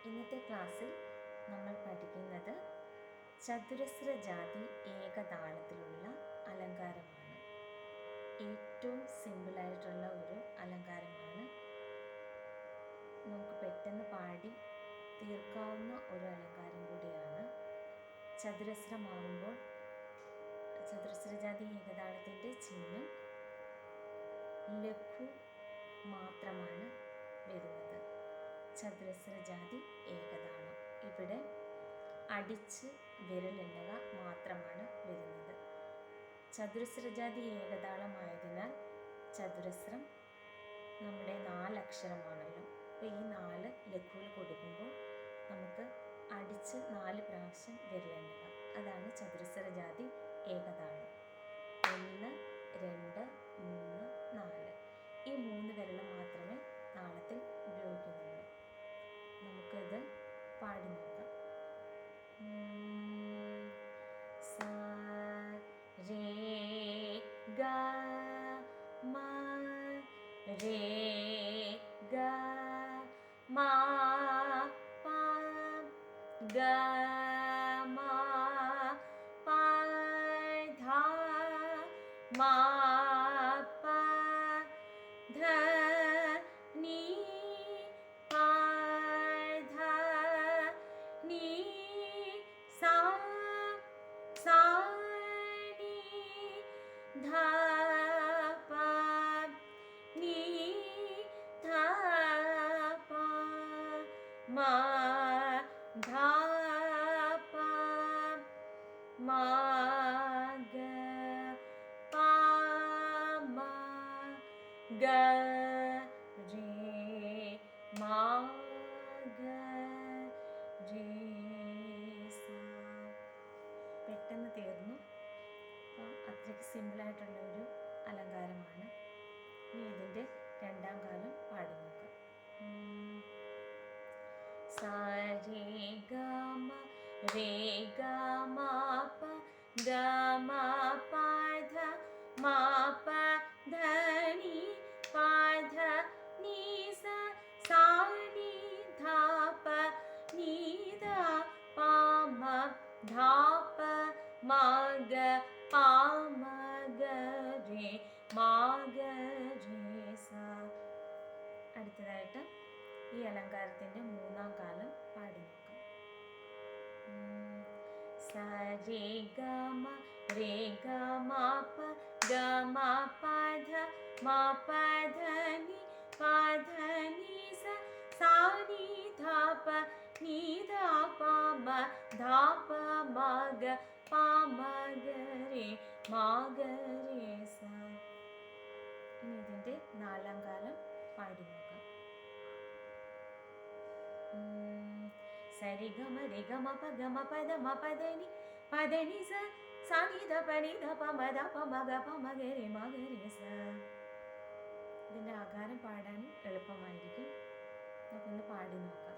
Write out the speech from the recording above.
ഇന്നത്തെ ക്ലാസ്സിൽ നമ്മൾ പഠിക്കുന്നത് ചതുരസ്ര ജാതി ഏകതാളത്തിലുള്ള അലങ്കാരമാണ്. ഏറ്റവും സിമ്പിളായിട്ടുള്ള ഒരു അലങ്കാരമാണ്. നമുക്ക് പെട്ടെന്ന് പാടി തീർക്കാവുന്ന ഒരു അലങ്കാരം കൂടിയാണ്. ചതുരസ്രമാകുമ്പോൾ ചതുരസ്രജാതി ഏകതാളത്തിൻ്റെ ചിഹ്നം ലഘു മാത്രമാണ് വരുന്നത്. ചതുരസ്രജാതി ഏകതാളം ഇവിടെ അടിച്ച് വിരലെണ്ണുക മാത്രമാണ് വരുന്നത്. ചതുരസ്രജാതി ഏകതാളമായതിനാൽ ചതുരസ്രം നമ്മുടെ 4 അക്ഷരമാണല്ലോ. അപ്പോൾ ഈ 4 ലഘുവിൽ കൊടുക്കുമ്പോൾ നമുക്ക് അടിച്ച് 4 പ്രാവശ്യം വിരലെണ്ണുക. അതാണ് ചതുരസ്രജാതി ഏകതാളം. 1, 2, 3, 4 ഈ 3 വിരലും മാത്രമേ താളത്തിൽ ഉപയോഗിക്കുന്നുള്ളൂ. നമുക്കിത് പാടി നോക്കാം. സ രേ ഗ മ രേ ഗ മ പ ഗ മ പ ധ മ പ ധ നീ പ ധ നീ സ സ നീ ധ പ നീ ധ പ മ ധ പ മ ഗ പ മ ഗ രേ മ ഗ രേ സ. പെട്ടെന്ന് തീർന്നു. അപ്പം അത്രയ്ക്ക് സിമ്പിളായിട്ടുള്ള ഒരു അലങ്കാരമാണ്. ഇനി ഇതിൻ്റെ രണ്ടാം കാലം പാടി നോക്കാം. സ രേ ഗ മ രേ ഗ മ പ ഗ മ പ ധ മ പ ധ നീ പ ധ നീ സ സ നീ ധ പ നീ ധ പ മ ധ പ മ ഗ പ മ ഗ രേ മ ഗ രേ സ. അടുത്തതായിട്ട് ഈ അലങ്കാരത്തിൻ്റെ മൂന്നാം കാലം പാടി നോക്കാം. സ രേ ഗ മ രേ ഗ മ പ ഗ മ പ ധ മ പ ധ നീ പ ധ നീ സ സ നീ ധ പ നീ ധ പ മ ധ പ മ ഗ പ മ ഗ രേ മ ഗ രേ സ. ഇനി ഇതിൻ്റെ നാലാം കാലം പാടി നോക്കാം. സ രി ഗ മ രി ഗ മ പ ഗ മ പ ധ മ പ ധ നീ സ സ നീ ധ പ നീ ധ പ മ ധ പ മ ഗ പ മ ഗ രേ മ ഗ രേ സ. ഇതിൻ്റെ ആകാരം പാടാനും എളുപ്പമായിരിക്കും. നമുക്കൊന്ന് പാടി നോക്കാം.